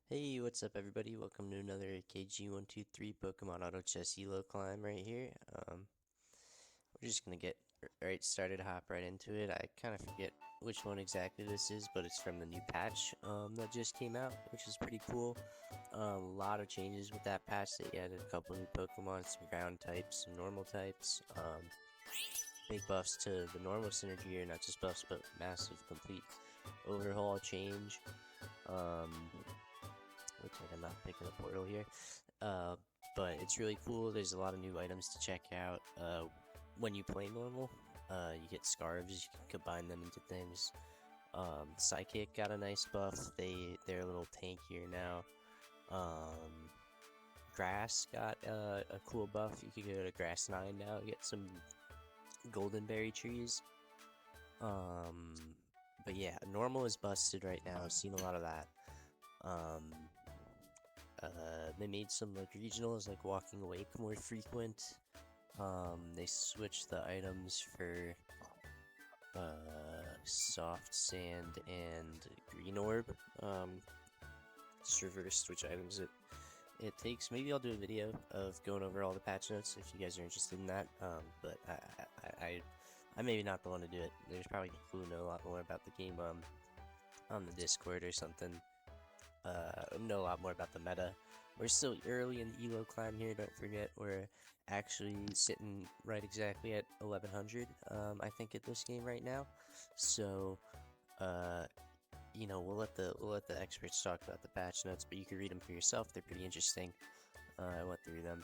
Hey, what's up everybody? Welcome to another KG123 Pokemon Auto Chess Elo climb right here. We're just gonna get right started, hop right into it. I kind of forget which one exactly this is, but it's from the new patch that just came out, which is pretty cool. A lot of changes with that patch. They added a couple new Pokemon, some ground types, some normal types. Big buffs to the normal synergy here, not just buffs, but massive complete overhaul change. Looks like I'm not picking a portal here. Uh, but it's really cool. There's a lot of new items to check out. When you play normal, you get scarves. You can combine them into things. Psychic got a nice buff. They're a little tankier now. Grass got a cool buff. You could go to Grass 9 now. Get some golden berry trees. But yeah, normal is busted right now. I've seen a lot of that. Um, they made some like regionals, like walking awake, more frequent. They switched the items for soft sand and green orb. Just reversed which items it takes. Maybe I'll do a video of going over all the patch notes if you guys are interested in that. But I maybe not the one to do it. There's probably people who know a lot more about the game on the Discord or something. Know a lot more about the meta. We're still early in the Elo climb here, don't forget. We're actually sitting right exactly at 1100, I think, at this game right now. So, we'll let the experts talk about the patch notes, but you can read them for yourself. They're pretty interesting. I went through them.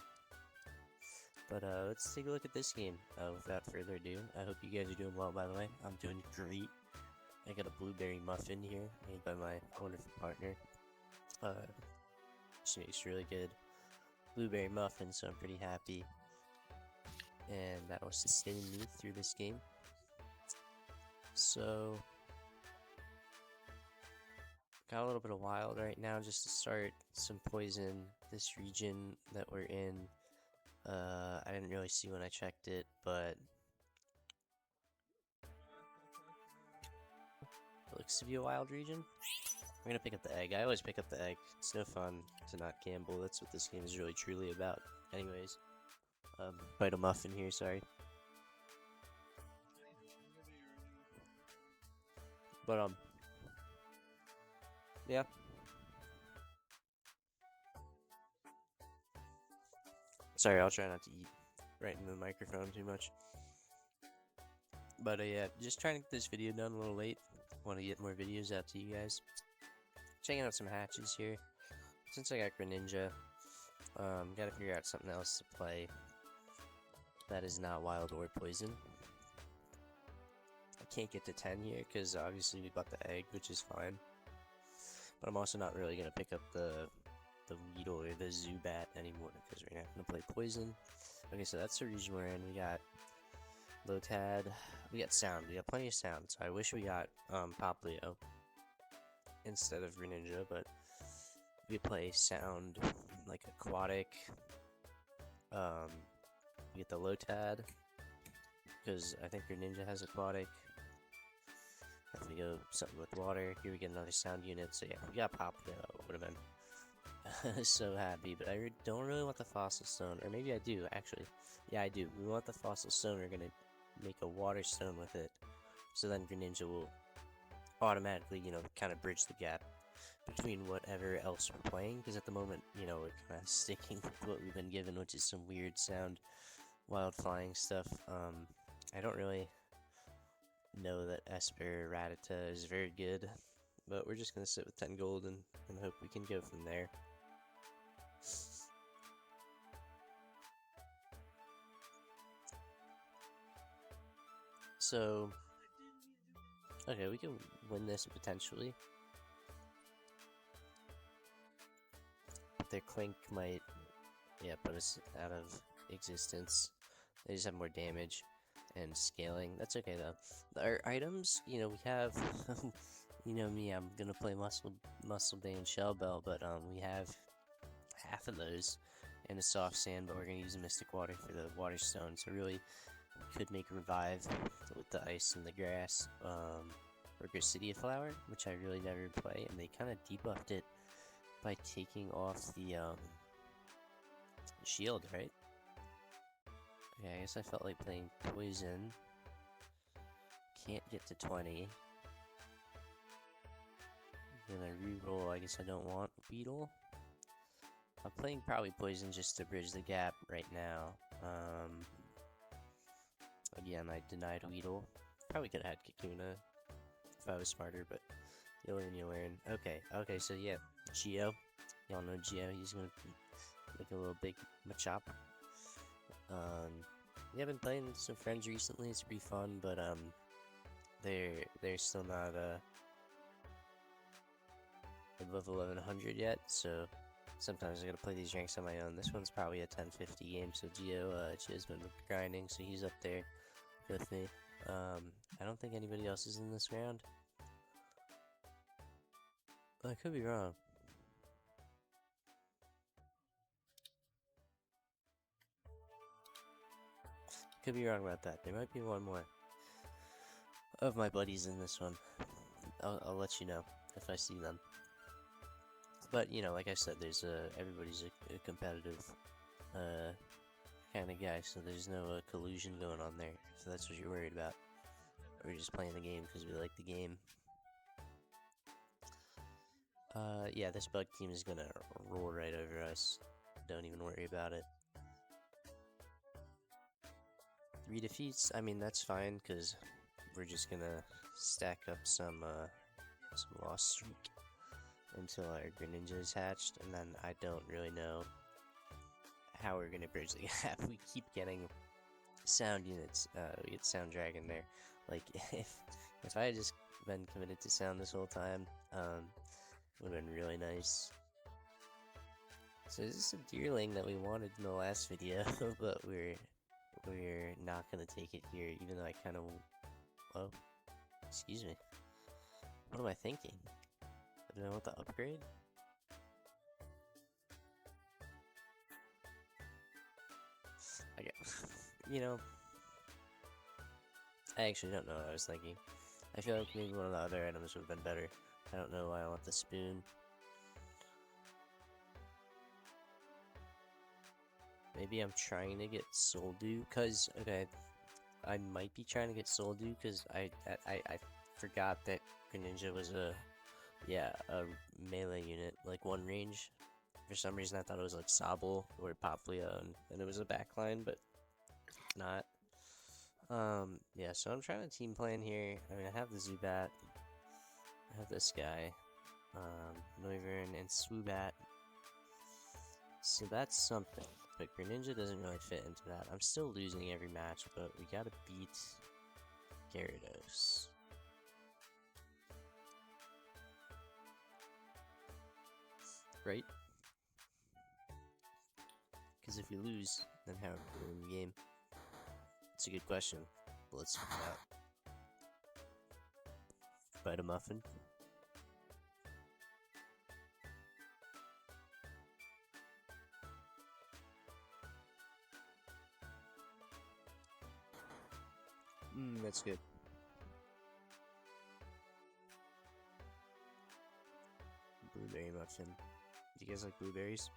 But let's take a look at this game without further ado. I hope you guys are doing well, by the way. I'm doing great. I got a blueberry muffin here made by my wonderful partner. She makes really good blueberry muffin, so I'm pretty happy. And that will sustain me through this game. So, got a little bit of wild right now just to start some poison. This region that we're in, I didn't really see when I checked it, but it looks to be a wild region. I'm gonna pick up the egg. I always pick up the egg. It's no fun to not gamble. That's what this game is really truly about. Anyways, bite a muffin here, sorry. But, yeah. Sorry, I'll try not to eat right into the microphone too much. But, yeah, just trying to get this video done a little late. Want to get more videos out to you guys. Checking out some hatches here. Since I got Greninja, gotta figure out something else to play that is not wild or poison. I can't get to 10 here because obviously we bought the egg, which is fine. But I'm also not really gonna pick up the Weedle or the Zubat anymore because we're not gonna play poison. Okay, so that's the region we're in. We got Lotad, we got Sound, we got plenty of Sound. So I wish we got Poplio instead of Greninja, but we play Sound like aquatic. We get the Lotad because I think Greninja has aquatic. If we go something with water, here we get another Sound unit. So yeah, we got Poplio. Would have been so happy, but I don't really want the Fossil Stone, or maybe I do actually. Yeah, I do. We want the Fossil Stone. We're gonna make a Water Stone with it, so then Greninja will automatically, kind of bridge the gap between whatever else we're playing. Because at the moment, we're kind of sticking with what we've been given, which is some weird Sound, wild flying stuff. I don't really know that Esper Rattata is very good, but we're just gonna sit with 10 gold and hope we can go from there. So, okay, we can win this potentially. But their Clink might, put us out of existence. They just have more damage and scaling. That's okay though. Our items, we have, me, I'm gonna play Muscle Day and Shell Bell, but we have half of those in a soft sand, but we're gonna use a Mystic Water for the Water Stone. So really, could make Revive with the ice and the grass, or Gracidia Flower, which I really never play, and they kind of debuffed it by taking off the shield, right? Okay, I guess I felt like playing poison. Can't get to 20. Then I reroll. I guess I don't want beetle. I'm playing probably poison just to bridge the gap right now. Again, I denied Weedle. Probably could have had Kakuna if I was smarter, but you learn, you learn. Okay, so yeah, Geo. Y'all know Geo, he's gonna make a little big Machop. Yeah, I've been playing with some friends recently, it's pretty fun, but they're still not above 1100 yet, so sometimes I gotta play these ranks on my own. This one's probably a 1050 game, so Geo's been grinding, so he's up there with me. I don't think anybody else is in this round. I could be wrong. Could be wrong about that. There might be one more of my buddies in this one. I'll let you know if I see them. But you know, like I said, there's everybody's a competitive kind of guy, so there's no collusion going on there. So that's what you're worried about. We're just playing the game because we like the game. Yeah, this bug team is gonna roll right over us. Don't even worry about it. 3 defeats, I mean, that's fine, because we're just gonna stack up some lost streak until our Greninja is hatched, and then I don't really know how we're gonna bridge the gap. We keep getting sound units. We get Sound Dragon there. Like, if I had just been committed to sound this whole time, would have been really nice. So this is a Deerling that we wanted in the last video, but we're not gonna take it here, even though I kind of... Oh, excuse me. What am I thinking? Do I want the upgrade? Okay, you know, I actually don't know what I was thinking. I feel like maybe one of the other items would have been better. I don't know why I want the spoon. Maybe I'm trying to get Soldew, cause okay, I might be trying to get Soldew, cause I forgot that Greninja was a melee unit, like one range. For some reason, I thought it was like Sobble or Popplio, and it was a backline, but it's not. Yeah, so I'm trying to team plan here. I mean, I have the Zubat, I have this guy, Noivern and Swoobat. So that's something. But Greninja doesn't really fit into that. I'm still losing every match, but we gotta beat Gyarados. Right? Because if we lose, then how are we winning the game? It's a good question. But let's find out. Bite a muffin. That's good. Blueberry muffin. Do you guys like blueberries?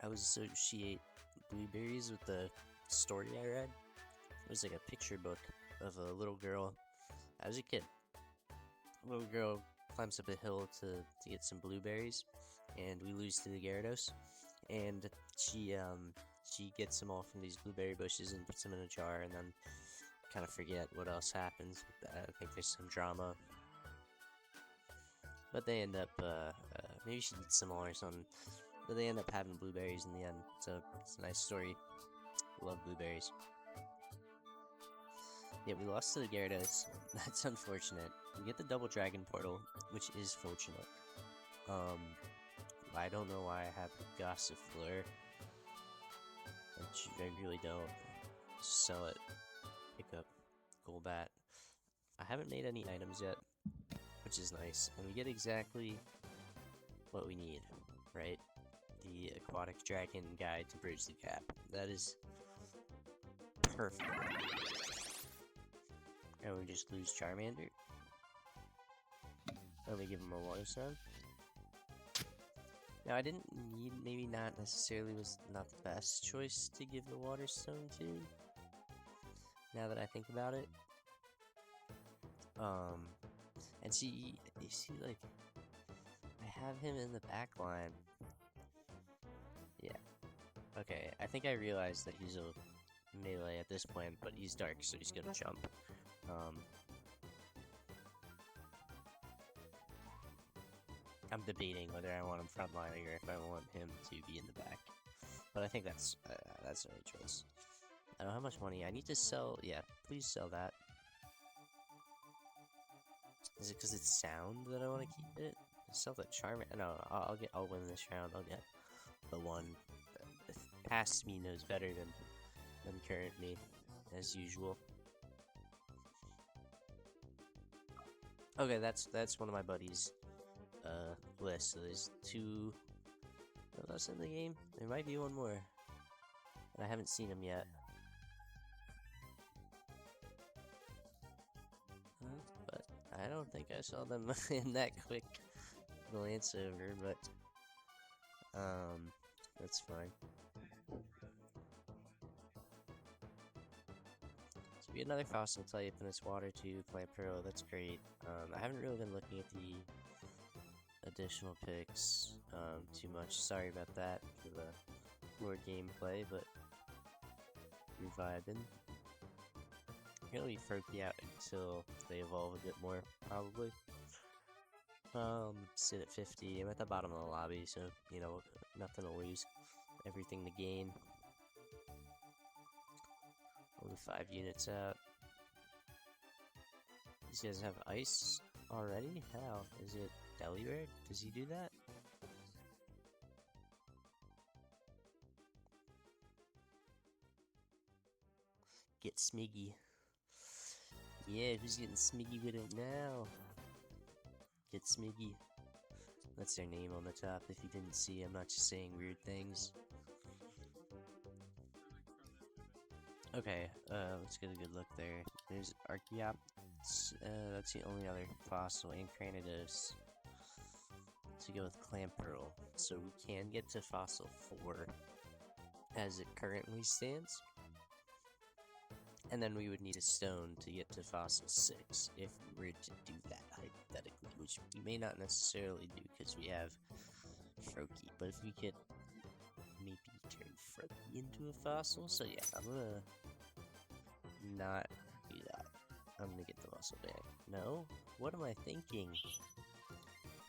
I always associate blueberries with the story I read. It was like a picture book of a little girl. I was a kid. A little girl climbs up a hill to get some blueberries, and we lose to the Gyarados. And she gets them all from these blueberry bushes and puts them in a jar, and then kind of forget what else happens. I think there's some drama. But they end up, maybe she eats them all or something. But they end up having blueberries in the end. So it's a nice story. Love blueberries. Yeah, we lost to the Gyarados. That's unfortunate. We get the double dragon portal, which is fortunate. I don't know why I have the Gossifleur. I really don't. Sell it. Pick up Golbat. I haven't made any items yet, which is nice. And we get exactly what we need, right? The Aquatic Dragon Guide to bridge the gap. That is perfect. And we just lose Charmander. And we give him a Water Stone. Now, I didn't need, maybe not necessarily was not the best choice to give the water stone to, now that I think about it. And see, you see, like, I have him in the back line. Yeah. Okay, I think I realized that he's a melee at this point, but he's dark, so he's gonna jump. I'm debating whether I want him frontlining or if I want him to be in the back. But I think that's the right choice. I don't know how much money I need to sell. Yeah, please sell that. Is it because it's sound that I want to keep it? Sell the charm. No, I'll win this round. I'll get the one that past me knows better than current me, as usual. Okay, that's one of my buddies' list. So there's 2 of us in the game. There might be one more. And I haven't seen him yet. But I don't think I saw them in that quick glance over, but that's fine. So we get another fossil type, and it's water to plant pearl. That's great. I haven't really been looking at the additional picks too much. Sorry about that for the more gameplay, but we're vibing. I'm gonna leave Froakie out until they evolve a bit more, probably. Sit at 50. I'm at the bottom of the lobby, so, you know, nothing to lose, everything to gain. Only 5 units out. These guys have ice already? How? Is it Delibird? Does he do that? Get smiggy. Yeah, who's getting smiggy with it now? Get smiggy. That's their name on the top. If you didn't see, I'm not just saying weird things. Okay, let's get a good look there. There's Archaeopteryx. That's the only other fossil, and Cranidos. To go with Clampearl. So we can get to fossil 4 as it currently stands. And then we would need a stone to get to fossil 6 if we were to do that hypothetically, which we may not necessarily do because we have Froakie. But if we could maybe turn Froakie into a fossil, so yeah, I'm gonna not do that. I'm gonna get the muscle back. No? What am I thinking?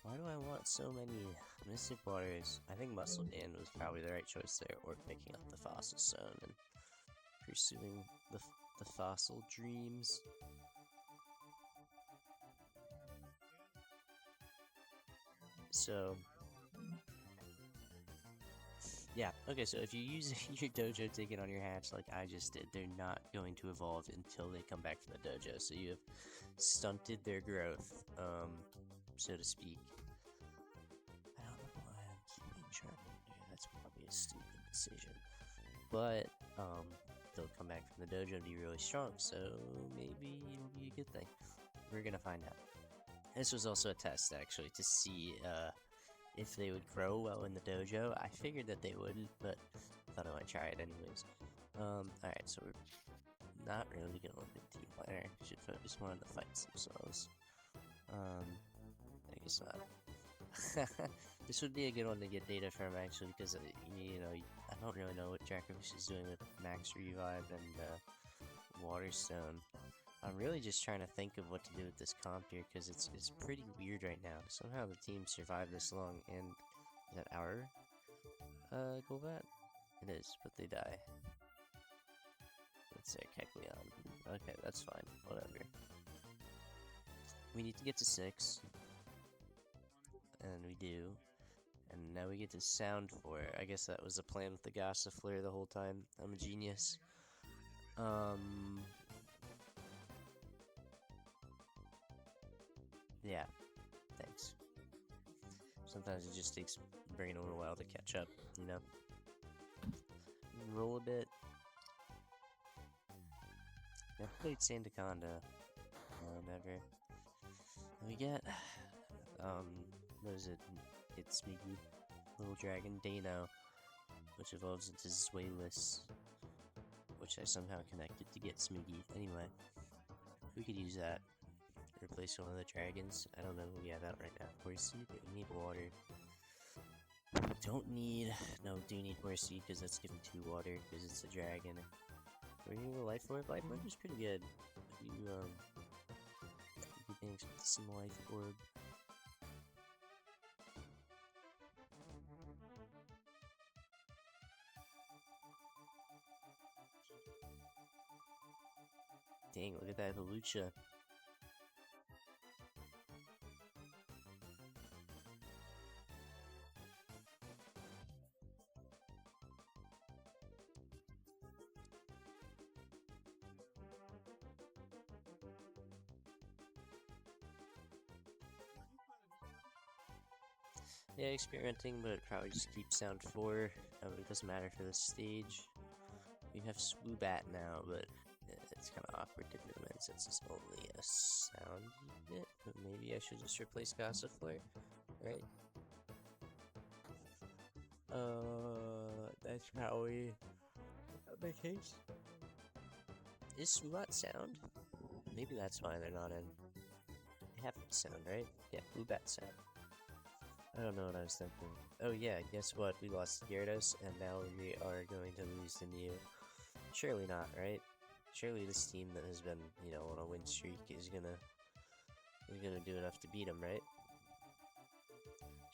Why do I want so many Mystic Waters? I think Muscle Band was probably the right choice there, or picking up the Fossil Stone and pursuing the fossil dreams. So, yeah, okay, so if you use your dojo ticket on your hatch like I just did, they're not going to evolve until they come back from the dojo, so you have stunted their growth, so to speak. I don't know why I'm keeping Charmander, that's probably a stupid decision. But, they'll come back from the dojo and be really strong, so maybe it'll be a good thing. We're gonna find out. This was also a test, actually, to see, if they would grow well in the dojo. I figured that they wouldn't, but I thought I might try it anyways. Alright, so we're not really gonna look at team player. Should focus more on the fights themselves. I guess not. This would be a good one to get data from, actually, because, you know, I don't really know what Dracovish is doing with Max Revive and Waterstone. I'm really just trying to think of what to do with this comp here, because it's pretty weird right now. Somehow the team survived this long, and is that our Golbat? It is, but they die. Let's say Kecleon. Okay, that's fine. Whatever. We need to get to 6. And we do. And now we get to sound for it. I guess that was the plan with the Gossifleur the whole time. I'm a genius. Yeah. Thanks. Sometimes it just takes brain a little while to catch up, you know? Roll a bit. I've played Sandaconda. Never. We get, what is it? It's Smeaky. little dragon Dano, which evolves into Zweilous, which I somehow connected to get Smiggy. Anyway, we could use that to replace one of the dragons. I don't know. Yeah, that right now. Horse seed. We need water. Don't need. No, do need horse seed because that's giving 2 water because it's a dragon. We're gonna go life orb. Life orb is pretty good. You can expect some life orb. Dang, look at that Halucha. Yeah, experimenting, but probably just keep sound 4. It doesn't matter for this stage. We have Swoobat now, but it's kind of awkward to do it since it's only a sound unit. But maybe I should just replace Gossifleur, right? That's probably the case. Is Swoobat sound? Maybe that's why they're not in. They have to sound, right? Yeah, Swoobat sound. I don't know what I was thinking. Oh yeah, guess what? We lost Gyarados, and now we are going to lose the Mew. Surely not, right? Surely this team that has been, you know, on a win streak is gonna do enough to beat him, right?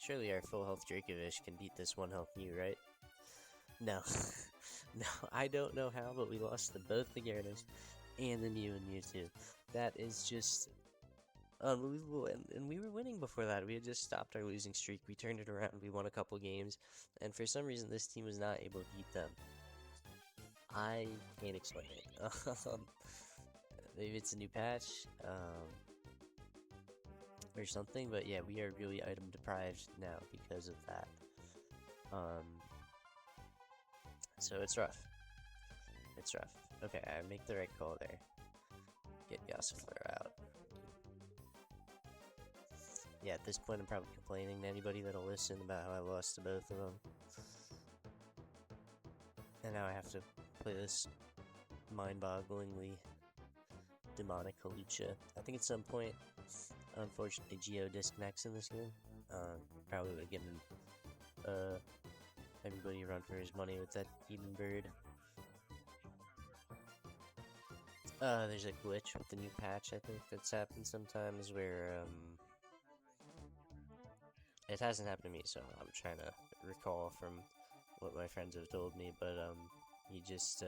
Surely our full health Dracovish can beat this 1 health Mew, right? No. No, I don't know how, but we lost to both the Gyarados and the Mew and Mewtwo. That is just unbelievable, and we were winning before that. We had just stopped our losing streak. We turned it around. We won a couple games, and for some reason this team was not able to beat them. I can't explain it. Maybe it's a new patch, or something, but yeah, we are really item deprived now because of that. So it's rough. It's rough. Okay, I make the right call there. Get Gossifleur out. Yeah, at this point I'm probably complaining to anybody that'll listen about how I lost to both of them. And now I have to play this mind-bogglingly demonic Halucha. I think at some point, unfortunately, Geo disconnects in this game. Probably would have given everybody a run for his money with that demon bird. There's a glitch with the new patch, I think, that's happened sometimes where, it hasn't happened to me, so I'm trying to recall from what my friends have told me, but, you just,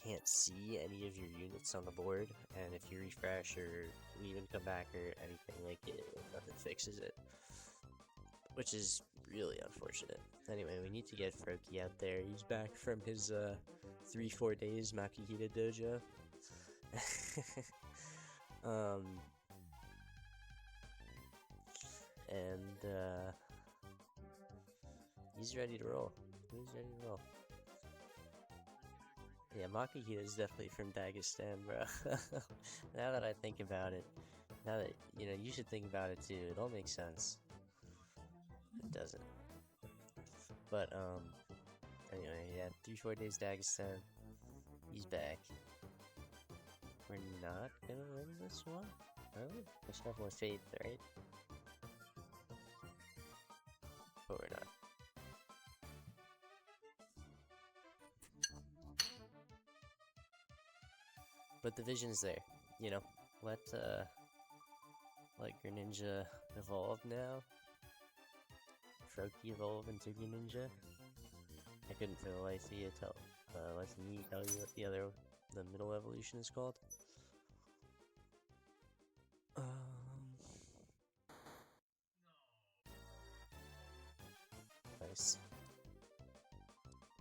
can't see any of your units on the board, and if you refresh or even come back or anything like it, nothing fixes it, which is really unfortunate. Anyway, we need to get Froakie out there. He's back from his 3-4 days Makuhita Dojo. And he's ready to roll. He's ready to roll. Yeah, Makuhita is definitely from Dagestan, bro. Now that I think about it, now that, you know, you should think about it too, it all makes sense. It doesn't. But, anyway, yeah, 3-4 days Dagestan. He's back. We're not gonna win this one? Really? Let's have more faith, right? But we're not. But the vision's there, you know. Let Greninja evolve now. Froakie evolve into Greninja. I couldn't for the life of you let me tell you what the middle evolution is called. Nice.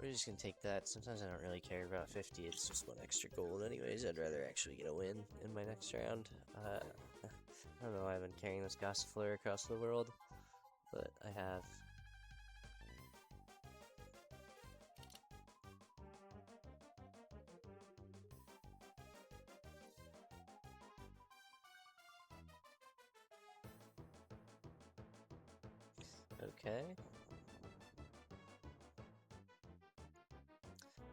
We're just gonna take that. Sometimes I don't really care about 50, it's just 1 extra gold anyways. I'd rather actually get a win in my next round. I don't know why I've been carrying this Gossifleur across the world, but I have. Okay.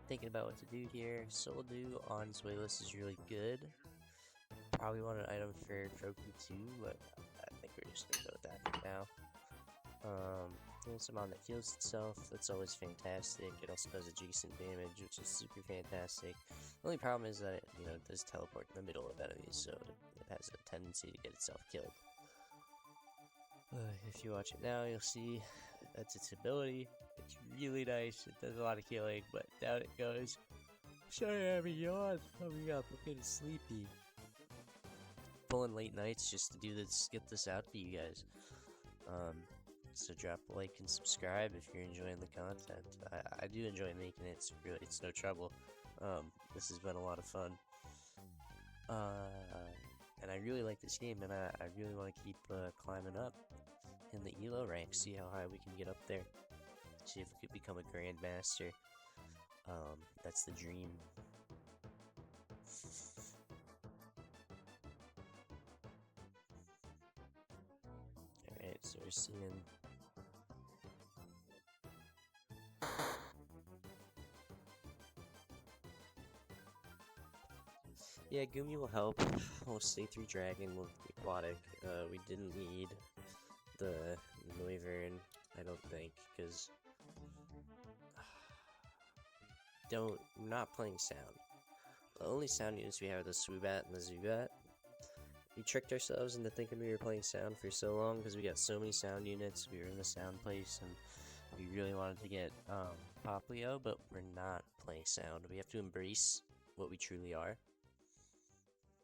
Thinking about what to do here. Soldu on Zoilus is really good. Probably want an item for Froakie too, but I think we're just gonna go with that for now. Some on that heals itself, that's always fantastic. It also does adjacent damage, which is super fantastic. The only problem is that it does teleport in the middle of enemies, so it has a tendency to get itself killed. If you watch it now, you'll see that's its ability. It's really nice. It does a lot of killing, but down it goes. Sorry, I have a yawn. Coming up, I'm getting sleepy. Pulling late nights just to do this, get this out to you guys. So drop a like and subscribe if you're enjoying the content. I do enjoy making it. It's no trouble. This has been a lot of fun. And I really like this game, and I really want to keep climbing up in the ELO rank, see how high we can get up there. See if we could become a Grandmaster. That's the dream. Alright, so we're seeing... Yeah, Gumi will help. We'll stay through Dragon, we'll be aquatic. We didn't need the Noivern, I don't think, because... we're not playing sound. The only sound units we have are the Swoobat and the Zubat. We tricked ourselves into thinking we were playing sound for so long because we got so many sound units. We were in the sound place and we really wanted to get PAC ELO, but we're not playing sound. We have to embrace what we truly are,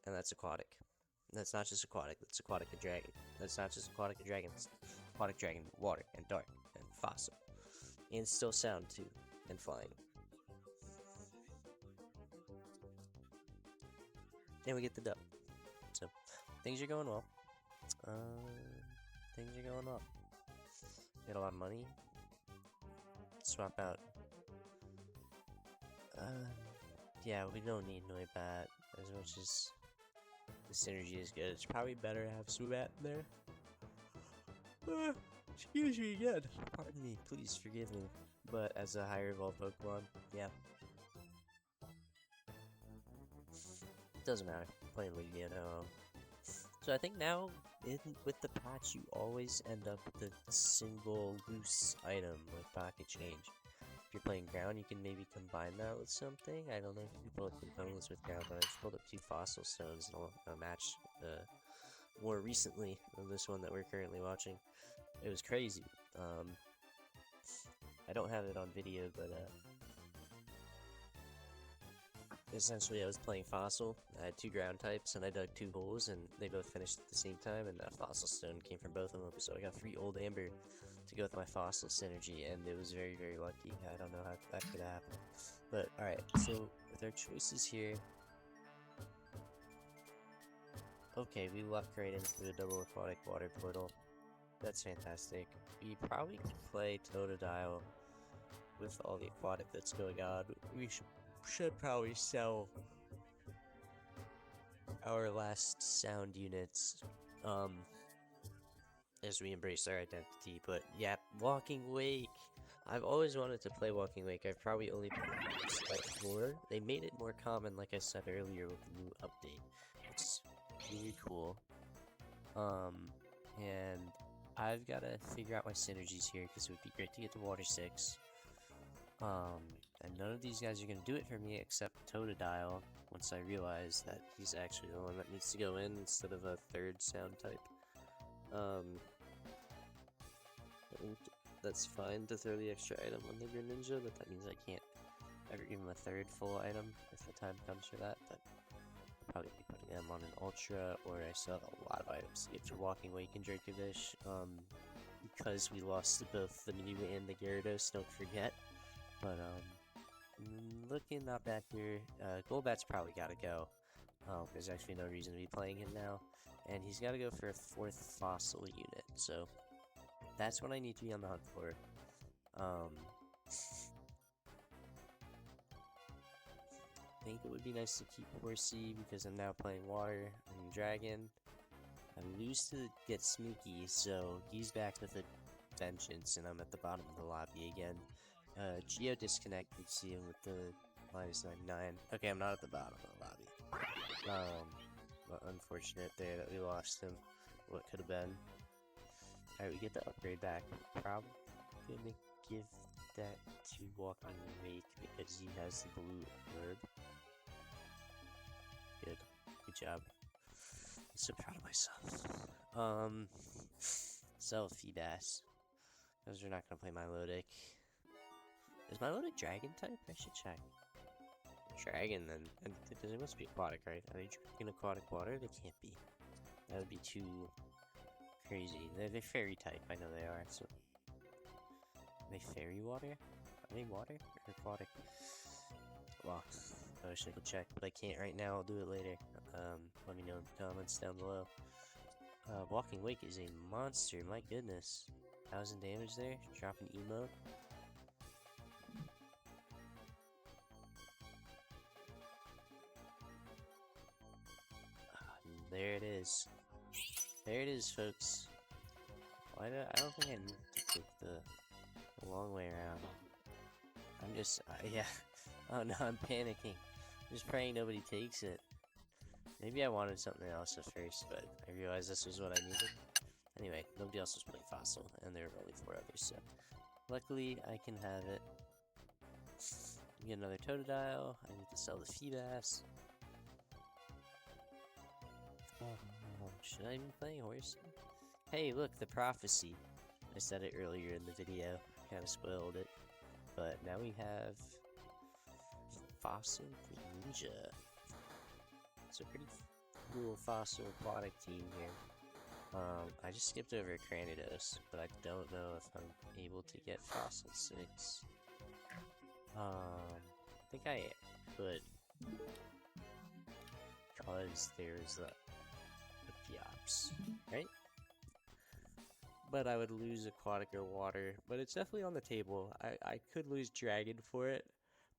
and that's aquatic. That's not just aquatic, that's aquatic and dragon. That's not just aquatic and dragon, it's aquatic dragon, water, and dark, and fossil. And still sound too, and flying. And we get the dub. So, things are going well. Things are going well. Get a lot of money. Swap out. Yeah, we don't need Noibat as much as the synergy is good. It's probably better to have Swoobat in there. Excuse me again. Pardon me, please forgive me. But as a higher evolved Pokemon, yeah. Doesn't matter. Playing Lugia now. So I think now, with the patch, you always end up with a single loose item with pocket change. If you're playing ground, you can maybe combine that with something. I don't know if you can pull up components with ground, but I just pulled up 2 fossil stones in a match more recently than this one that we're currently watching. It was crazy. I don't have it on video, but essentially I was playing fossil. I had 2 ground types and I dug 2 holes and they both finished at the same time, and a fossil stone came from both of them, so I got 3 old amber to go with my fossil synergy, and it was very, very lucky. I don't know how that could happen. But alright, so with our choices here, okay, we lucked right into a double aquatic water portal. That's fantastic. We probably could play Totodile with all the aquatic that's going on. We should probably sell our last sound units as we embrace our identity. But yeah, Walking Wake. I've always wanted to play Walking Wake. I've probably only played it like 4. They made it more common, like I said earlier, with the new update. It's really cool. And I've got to figure out my synergies here, because it would be great to get to Water 6. And none of these guys are going to do it for me except Totodile, once I realize that he's actually the one that needs to go in instead of a 3rd sound type. That's fine to throw the extra item on the Greninja, but that means I can't ever give him a 3rd full item if the time comes for that. But I'll probably be putting them on an Ultra, or I still have a lot of items to get for Walking Wake and Dracovish. Because we lost both the Mew and the Gyarados, don't forget. But looking not bad here, Golbat's probably gotta go. There's actually no reason to be playing him now. And he's gotta go for a 4th fossil unit, so that's what I need to be on the hunt for. I think it would be nice to keep Horsey because I'm now playing Water and Dragon. I'm used to get Sneaky, so he's back with a vengeance, and I'm at the bottom of the lobby again. Geo disconnected, see him with the -99. Okay, I'm not at the bottom of the lobby. But unfortunate there that we lost him. What could have been. Alright, we get the upgrade back. Probably gonna give that to Walking Wake because he has the blue herb. Good job. I'm so proud of myself. Sell Feebass. Because we're not gonna play Milotic. Is Milotic Dragon type? I should check. Dragon then. And they must be aquatic, right? Are they dragon aquatic water? They can't be. That would be too crazy. They're fairy type, I know they are, so. Are they fairy water? Are they water or aquatic? Well, I wish I could check, but I can't right now. I'll do it later. Let me know in the comments down below. Walking Wake is a monster, my goodness. 1000 damage there, dropping emo. There it is. There it is, folks. I don't think I need to take the long way around. I'm just, yeah. Oh no, I'm panicking. I'm just praying nobody takes it. Maybe I wanted something else at first, but I realized this was what I needed. Anyway, nobody else was playing Fossil, and there were only 4 others, so luckily I can have it. Get another Totodile. I need to sell the Feebass. Should I be playing horse? Hey, look, the prophecy. I said it earlier in the video. Kind of spoiled it. But now we have Fossil Ninja. It's a pretty cool Fossil aquatic team here. I just skipped over Cranidos, but I don't know if I'm able to get Fossil 6. I think I could. Because there's the Piops, right? But I would lose Aquatic or Water, but it's definitely on the table. I could lose Dragon for it,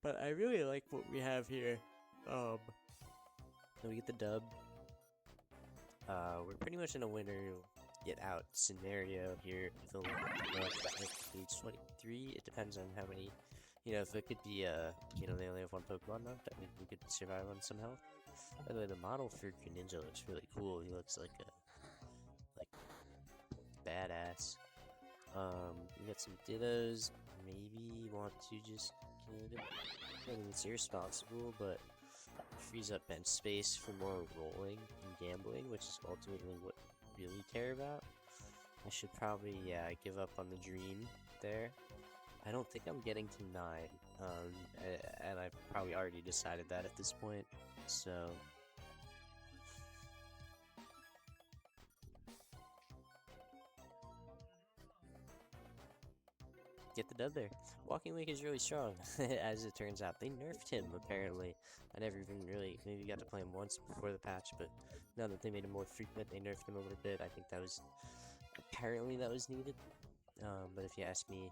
but I really like what we have here. We get the dub. We're pretty much in a winner get out scenario here. Page 23. It depends on how many. You know, if it could be you know, they only have 1 Pokemon now, that means we could survive on some health. By the way, the model for Greninja looks really cool. He looks like a badass. We got some Dittos. Maybe want to just get him. I mean, it's irresponsible, but frees up bench space for more rolling and gambling, which is ultimately what we really care about. I should probably, yeah, give up on the dream there. I don't think I'm getting to 9, and I've probably already decided that at this point, so... Get the dub there. Walking Wake is really strong, as it turns out. They nerfed him, apparently. I never even really, maybe got to play him once before the patch, but now that they made him more frequent, they nerfed him a little bit. I think that was, apparently that was needed. But if you ask me,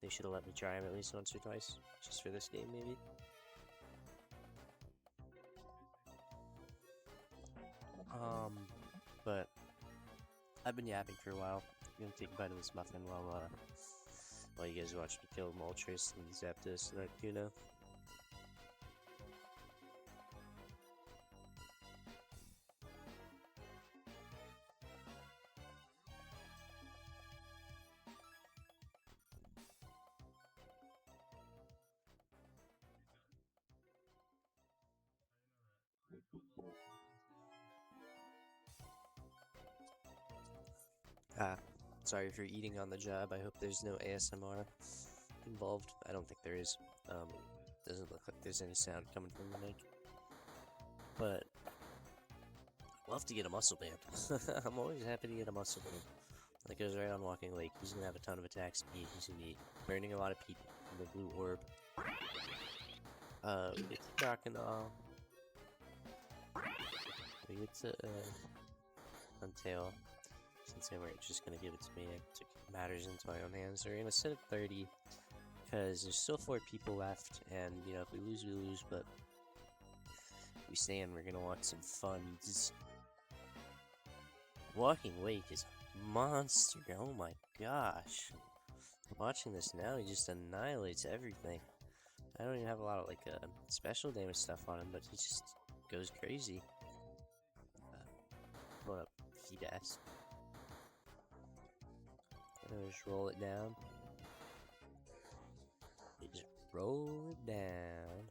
they should have let me try him at least once or twice, just for this game, maybe. But I've been yapping for a while. I'm gonna take a bite of this muffin while you guys watch me kill Moltres and Zapdos and Articuno. Sorry for eating on the job. I hope there's no ASMR involved. I don't think there is. Doesn't look like there's any sound coming from the mic. But I'd love to get a muscle band. I'm always happy to get a muscle band. That goes right on Walking Lake. He's gonna have a ton of attack speed. He's gonna be burning a lot of people from the blue orb. We get to Crocodile. We get to Huntail. Since they weren't just gonna give it to me, I took matters into my own hands. We're gonna sit at 30 because there's still 4 people left, and you know, if we lose, we lose. But if we stay in, we're gonna want some fun. Walking Wake is monster. Oh my gosh. Watching this now, he just annihilates everything. I don't even have a lot of like special damage stuff on him, but he just goes crazy. Going up heat ass. Just roll it down. You just roll it down.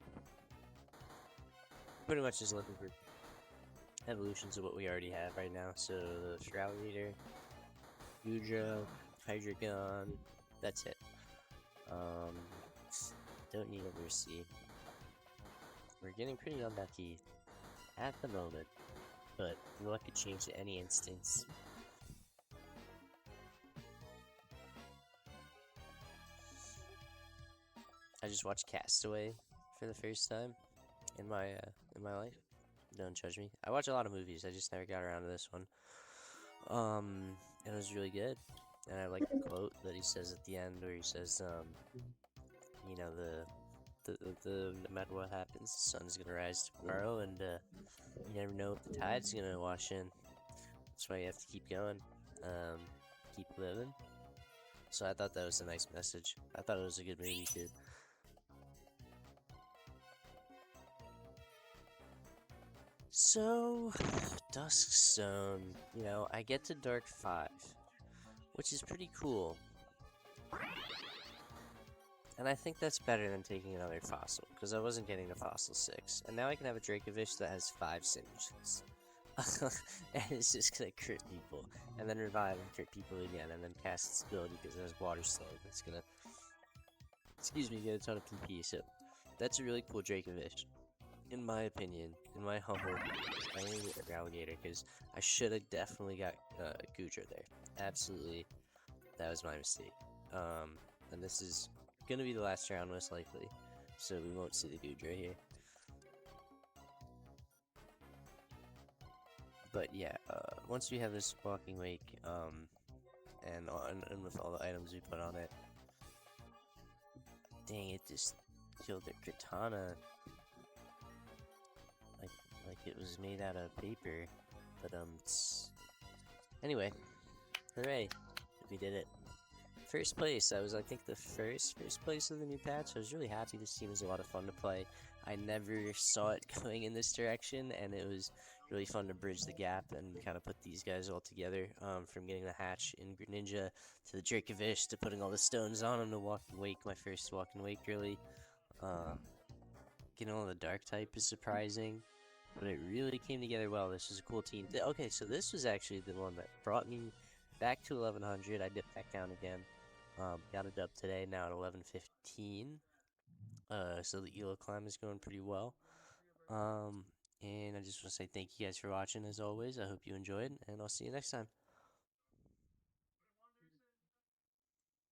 Pretty much just looking for evolutions of what we already have right now. So the Froakie, Dojo, Hydreigon, that's it. Don't need a Mercy. We're getting pretty unlucky at the moment, but luck could change at any instance. I just watched Castaway for the first time in my life. Don't judge me. I watch a lot of movies. I just never got around to this one. It was really good, and I like the quote that he says at the end, where he says, you know, no matter what happens, the sun's gonna rise tomorrow, and you never know if the tide's gonna wash in. That's why you have to keep going, keep living. So I thought that was a nice message. I thought it was a good movie too. So, Dusk Zone, you know, I get to Dark 5, which is pretty cool. And I think that's better than taking another fossil, because I wasn't getting a fossil 6. And now I can have a Dracovish that has 5 synergies. And it's just gonna crit people, and then revive and crit people again, and then cast its ability because it has Water Slide. It's gonna, excuse me, get a ton of PP, so that's a really cool Dracovish. In my opinion, in my humble, I only get Alligator because I should have definitely got Goodra there. Absolutely, that was my mistake. And this is gonna be the last round most likely, so we won't see the Goodra here. But yeah, once we have this Walking Wake, and with all the items we put on it, dang, it just killed their Katana. Like it was made out of paper, but anyway, hooray, we did it. First place, I was I think the first place of the new patch. I was really happy. This team was a lot of fun to play. I never saw it going in this direction, and it was really fun to bridge the gap and kind of put these guys all together, from getting the hatch in Greninja to the Dracovish to putting all the stones on him to Walking Wake, my first Walking Wake really. Getting all the dark type is surprising, but it really came together well. This was a cool team. Okay, so this was actually the one that brought me back to 1100. I dipped back down again. Got a dub today, now at 1115. So the ELO climb is going pretty well. And I just want to say thank you guys for watching as always. I hope you enjoyed, and I'll see you next time.